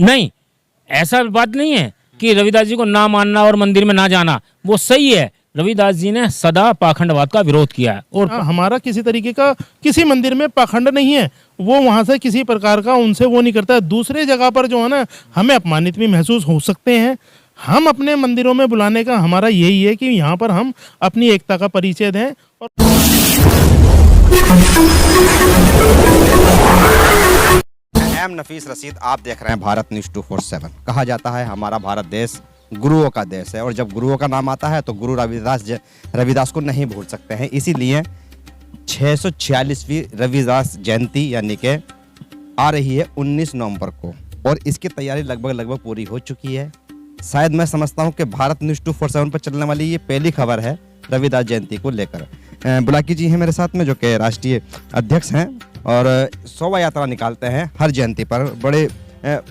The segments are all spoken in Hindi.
नहीं, ऐसा बात नहीं है कि रविदास जी को ना मानना और मंदिर में ना जाना वो सही है। रविदास जी ने सदा पाखंडवाद का विरोध किया है और हमारा किसी तरीके का किसी मंदिर में पाखंड नहीं है, वो वहाँ से किसी प्रकार का उनसे वो नहीं करता है। दूसरे जगह पर जो है ना, हमें अपमानित भी महसूस हो सकते हैं। हम अपने मंदिरों में बुलाने का हमारा यही है कि यहाँ पर हम अपनी एकता का परिचय दें। और एम नफीस रशीद, आप देख रहे हैं भारत न्यूज़ 247। कहा जाता है हमारा भारत देश गुरुओं का देश है, और जब गुरुओं का नाम आता है तो गुरु रविदास को नहीं भूल सकते हैं। इसीलिए 646वीं रविदास जयंती यानी कि आ रही है 19 नवंबर को, और इसकी तैयारी लगभग पूरी हो चुकी है। शायद मैं समझता हूं कि भारत न्यूज़ 247 पर चलने वाली ये पहली खबर है रविदास जयंती को लेकर। बुलाकी जी हैं मेरे साथ में, जो कि राष्ट्रीय अध्यक्ष हैं और शोभा यात्रा निकालते हैं हर जयंती पर।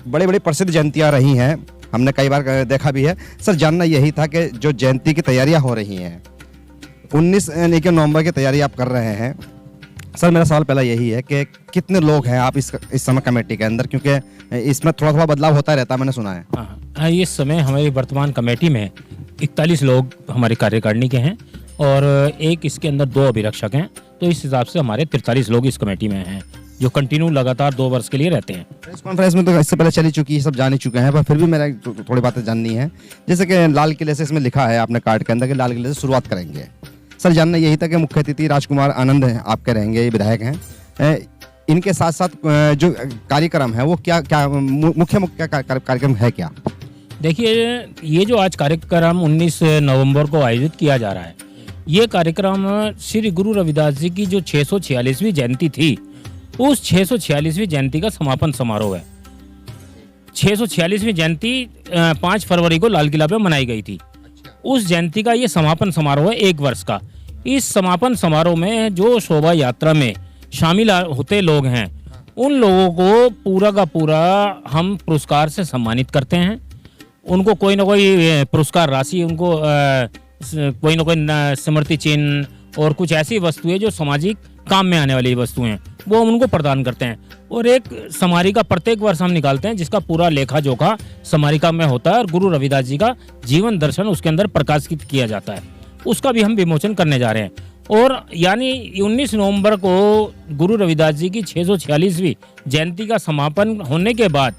बड़े प्रसिद्ध जयंतियाँ रही हैं, हमने कई बार देखा भी है। सर, जानना यही था कि जो जयंती की तैयारियां हो रही हैं 19 नवंबर की तैयारी आप कर रहे हैं, सर मेरा सवाल पहला यही है कि कितने लोग हैं आप इस समय कमेटी के अंदर, क्योंकि इसमें थोड़ा बदलाव होता रहता है, मैंने सुना है। हाँ, इस समय हमारी वर्तमान कमेटी में 41 लोग हमारी कार्यकारिणी के हैं और एक इसके अंदर 2 अभिरक्षक हैं, तो इस हिसाब से हमारे 43 लोग इस कमेटी में हैं जो कंटिन्यू लगातार 2 वर्ष के लिए रहते हैं। प्रेस कॉन्फ्रेंस में तो इससे पहले चली चुकी है, सब जान ही चुके हैं, पर फिर भी मेरा थोड़ी बातें जाननी है। जैसे कि लाल किले से इसमें लिखा है आपने कार्ड के अंदर कि लाल किले से शुरुआत करेंगे। सर, जानना यही था कि मुख्य अतिथि राजकुमार आनंद हैं, आपके रहेंगे, ये विधायक हैं। इनके साथ साथ जो कार्यक्रम है वो क्या मुख्य कार्यक्रम है क्या? देखिए, ये जो आज कार्यक्रम 19 नवंबर को आयोजित किया जा रहा है, ये कार्यक्रम श्री गुरु रविदास जी की जो 646वीं जयंती थी, उस 646वीं जयंती का समापन समारोह है। 646वीं जयंती 5 फरवरी को लाल किला पे मनाई गई थी। उस जयंती का ये समापन समारोह है 1 वर्ष का। इस समापन समारोह में जो शोभा यात्रा में शामिल होते लोग हैं, उन लोगों को पूरा का पूरा हम पुरस्कार से सम्मानित करते हैं। उनको कोई ना कोई पुरस्कार राशि, उनको कोई ना कोई स्मृति चिन्ह और कुछ ऐसी वस्तुएं जो सामाजिक काम में आने वाली वस्तुएं, वो हम उनको प्रदान करते हैं। और एक स्मारिका प्रत्येक वर्ष हम निकालते हैं जिसका पूरा लेखा जोखा स्मारिका में होता है और गुरु रविदास जी का जीवन दर्शन उसके अंदर प्रकाशित किया जाता है। उसका भी हम विमोचन करने जा रहे हैं। और यानी 19 नवंबर को गुरु रविदास जी की 646वीं जयंती का समापन होने के बाद,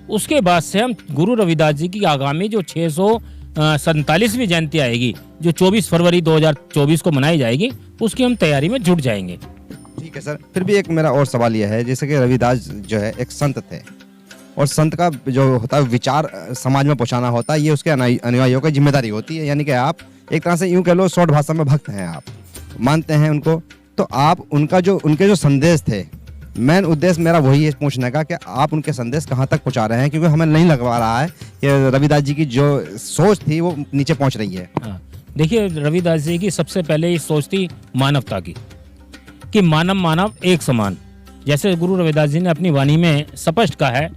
उसके बाद से हम गुरु रविदास जी की आगामी जो 647वीं जयंती आएगी, जो 24 फरवरी 2024 को मनाई जाएगी, उसकी हम तैयारी में जुट जाएंगे। ठीक है सर, फिर भी एक मेरा और सवाल यह है, जैसे कि रविदास जो है एक संत थे, और संत का जो होता है विचार समाज में पहुंचाना होता है, ये उसके अनुयायियों की जिम्मेदारी होती है। यानी कि आप एक तरह से यूं कह लो, शॉर्ट भाषा में भक्त हैं, आप मानते हैं उनको, तो आप उनके जो संदेश थे, मेन उद्देश्य मेरा वही है पूछने का कि आप उनके संदेश कहाँ तक पहुँचा रहे हैं, क्योंकि हमें नहीं लगवा रहा है कि रविदास जी की जो सोच थी वो नीचे पहुँच रही है। देखिए, रविदास जी की सबसे पहले सोच थी मानवता की, कि मानव एक समान। जैसे गुरु रविदास जी ने अपनी वाणी में स्पष्ट कहा है,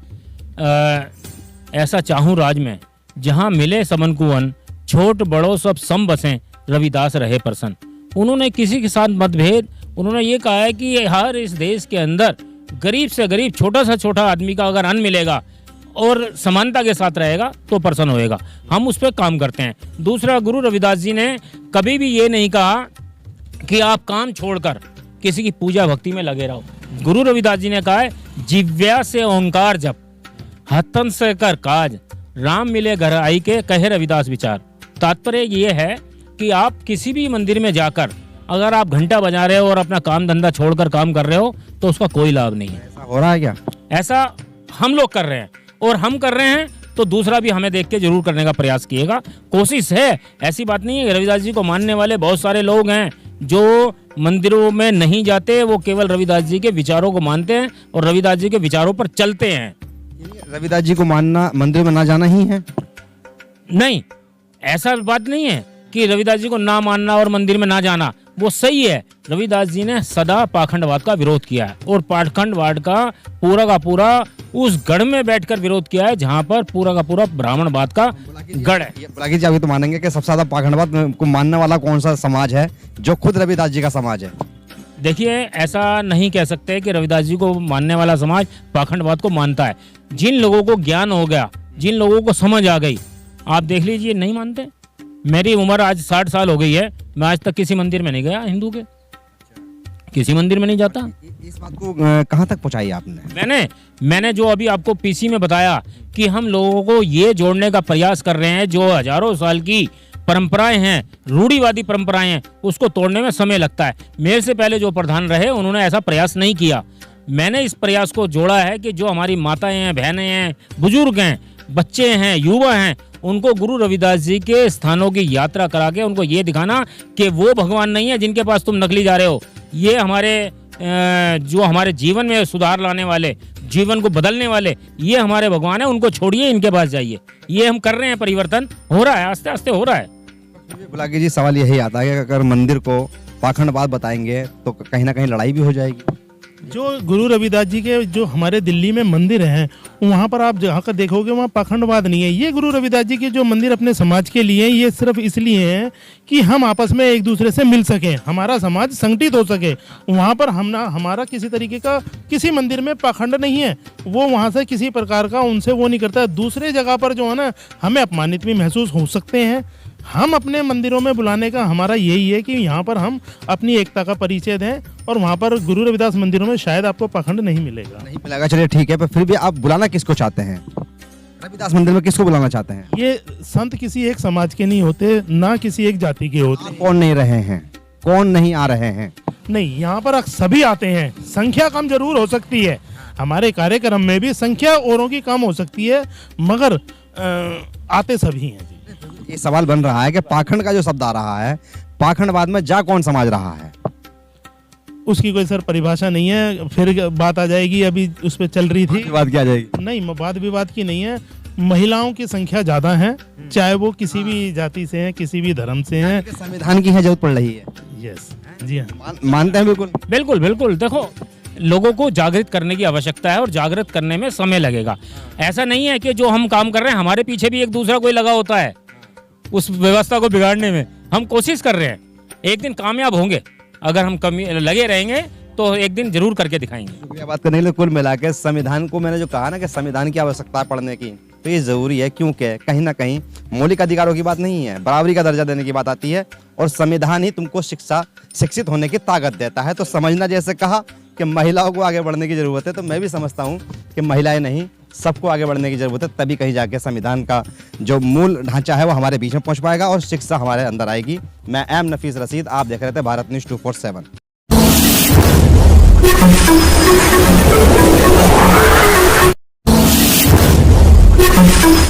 ऐसा चाहूँ राज में जहाँ मिले सबन कुवन, छोट बड़ो सब सम बसें, रविदास रहे प्रसन्न। उन्होंने किसी के साथ मतभेद, उन्होंने ये कहा है कि हर इस देश के अंदर गरीब से गरीब, छोटा से छोटा आदमी का अगर अन्न मिलेगा और समानता के साथ रहेगा तो प्रसन्न होएगा। हम उस पर काम करते हैं। दूसरा, गुरु रविदास जी ने कभी भी ये नहीं कहा कि आप काम छोड़कर किसी की पूजा भक्ति में लगे रहो। गुरु रविदास जी ने कहा है, जिव्या से ओंकार जप, हथन से कर काज, राम मिले घर आई के, कहे रविदास विचार। तात्पर्य ये है कि आप किसी भी मंदिर में जाकर अगर आप घंटा बजा रहे हो और अपना काम धंधा छोड़कर काम कर रहे हो तो उसका कोई लाभ नहीं है। ऐसा हो रहा है क्या? ऐसा हम लोग कर रहे हैं, और हम कर रहे हैं तो दूसरा भी हमें देख के जरूर करने का प्रयास किएगा। कोशिश है, ऐसी बात नहीं है। रविदास जी को मानने वाले बहुत सारे लोग हैं जो मंदिरों में नहीं जाते, वो केवल रविदास जी के विचारों को मानते हैं और रविदास जी के विचारों पर चलते हैं। रविदास जी को मानना मंदिर में ना जाना ही है? नहीं, ऐसा बात नहीं है कि रविदास जी को ना मानना और मंदिर में ना जाना वो सही है। रविदास जी ने सदा पाखंडवाद का विरोध किया है, और पाखंडवाद का पूरा उस गढ़ में बैठकर विरोध किया है जहां पर पूरा का पूरा ब्राह्मणवाद का गढ़ है। बुलाकी जी, अभी तो मानेंगे कि सबसे ज्यादा पाखंडवाद को मानने वाला कौन सा समाज है? जो खुद रविदास जी का समाज है। देखिए, ऐसा नहीं कह सकते कि रविदास जी को मानने वाला समाज पाखंडवाद को मानता है। जिन लोगों को ज्ञान हो गया, जिन लोगों को समझ आ गई, आप देख लीजिए, नहीं मानते। मेरी उम्र आज 60 साल हो गई है, मैं आज तक किसी मंदिर में नहीं गया, हिंदू के किसी मंदिर में नहीं जाता। इस बात को कहाँ तक पहुँचाई आपने? मैंने जो अभी आपको पीसी में बताया कि हम लोगों को ये जोड़ने का प्रयास कर रहे हैं, जो हजारों साल की परंपराएं हैं, रूढ़िवादी परंपराएं हैं, उसको तोड़ने में समय लगता है। मेरे से पहले जो प्रधान रहे उन्होंने ऐसा प्रयास नहीं किया। मैंने इस प्रयास को जोड़ा है कि जो हमारी माताएं हैं, बहनें हैं, बुजुर्ग हैं, बच्चे हैं, युवा हैं, उनको गुरु रविदास जी के स्थानों की यात्रा करा के उनको ये दिखाना कि वो भगवान नहीं है जिनके पास तुम नकली जा रहे हो। ये हमारे जो हमारे जीवन में सुधार लाने वाले, जीवन को बदलने वाले, ये हमारे भगवान है, उनको छोड़िए, इनके पास जाइए। ये हम कर रहे हैं, परिवर्तन हो रहा है, आस्ते आस्ते हो रहा है। बुलागी जी, सवाल यही आता है कि अगर मंदिर को पाखंडवाद बताएंगे तो कहीं ना कहीं लड़ाई भी हो जाएगी। जो गुरु रविदास जी के जो हमारे दिल्ली में मंदिर हैं, वहाँ पर आप जहाँ का देखोगे वहाँ पाखंडवाद नहीं है। ये गुरु रविदास जी के जो मंदिर अपने समाज के लिए, ये सिर्फ इसलिए हैं कि हम आपस में एक दूसरे से मिल सकें, हमारा समाज संगठित हो सके। वहाँ पर हमारा किसी तरीके का किसी मंदिर में पाखंड नहीं है, वो वहाँ से किसी प्रकार का उनसे वो नहीं करता। दूसरे जगह पर जो है ना, हमें अपमानित भी महसूस हो सकते हैं। हम अपने मंदिरों में बुलाने का हमारा यही है कि यहाँ पर हम अपनी एकता का परिचय दें, और वहाँ पर गुरु रविदास मंदिरों में शायद आपको पाखंड नहीं मिलेगा। नहीं मिलेगा, चलिए ठीक है, पर फिर भी आप बुलाना किसको चाहते हैं? रविदास मंदिर में किसको बुलाना चाहते हैं? ये संत किसी एक समाज के नहीं होते, ना किसी एक जाति के होते। कौन नहीं रहे हैं? कौन नहीं आ रहे हैं? नहीं, यहाँ पर सभी आते हैं। संख्या कम जरूर हो सकती है, हमारे कार्यक्रम में भी संख्या औरों की कम हो सकती है, मगर आते सभी हैं। ये सवाल बन रहा है कि पाखंड का जो शब्द आ रहा है, पाखंडवाद में जा कौन समाज रहा है? उसकी कोई सर परिभाषा नहीं है, फिर बात आ जाएगी, अभी उस पर चल रही थी बात क्या जाएगी? नहीं, बात विवाद की नहीं है। महिलाओं की संख्या ज्यादा है, चाहे वो किसी भी जाति से हैं, किसी भी धर्म से हैं। संविधान की है जरूरत पड़ रही है। यस, जी हाँ, मानते हैं बिल्कुल। बिल्कुल बिल्कुल। देखो, लोगों को जागृत करने की आवश्यकता है और जागृत करने में समय लगेगा। ऐसा नहीं है कि जो हम काम कर रहे हैं, हमारे पीछे भी एक दूसरा कोई लगा होता है उस व्यवस्था को बिगाड़ने में। हम कोशिश कर रहे हैं, एक दिन कामयाब होंगे। अगर हम लगे रहेंगे तो एक दिन जरूर करके दिखाएंगे। ये बात करने के लिए कुल मिला के संविधान को मैंने जो कहा ना कि संविधान की आवश्यकता है पढ़ने की, तो ये जरूरी है, क्योंकि कहीं ना कहीं मौलिक अधिकारों की बात नहीं है, बराबरी का दर्जा देने की बात आती है, और संविधान ही तुमको शिक्षित होने की ताकत देता है। तो समझना, जैसे कहा कि महिलाओं को आगे बढ़ने की जरूरत है, तो मैं भी समझता हूँ कि महिलाएं नहीं, सबको आगे बढ़ने की जरूरत है, तभी कहीं जाके संविधान का जो मूल ढांचा है वो हमारे बीच में पहुंच पाएगा और शिक्षा हमारे अंदर आएगी। मैं एम नफीस रशीद, आप देख रहे थे भारत न्यूज़ 247।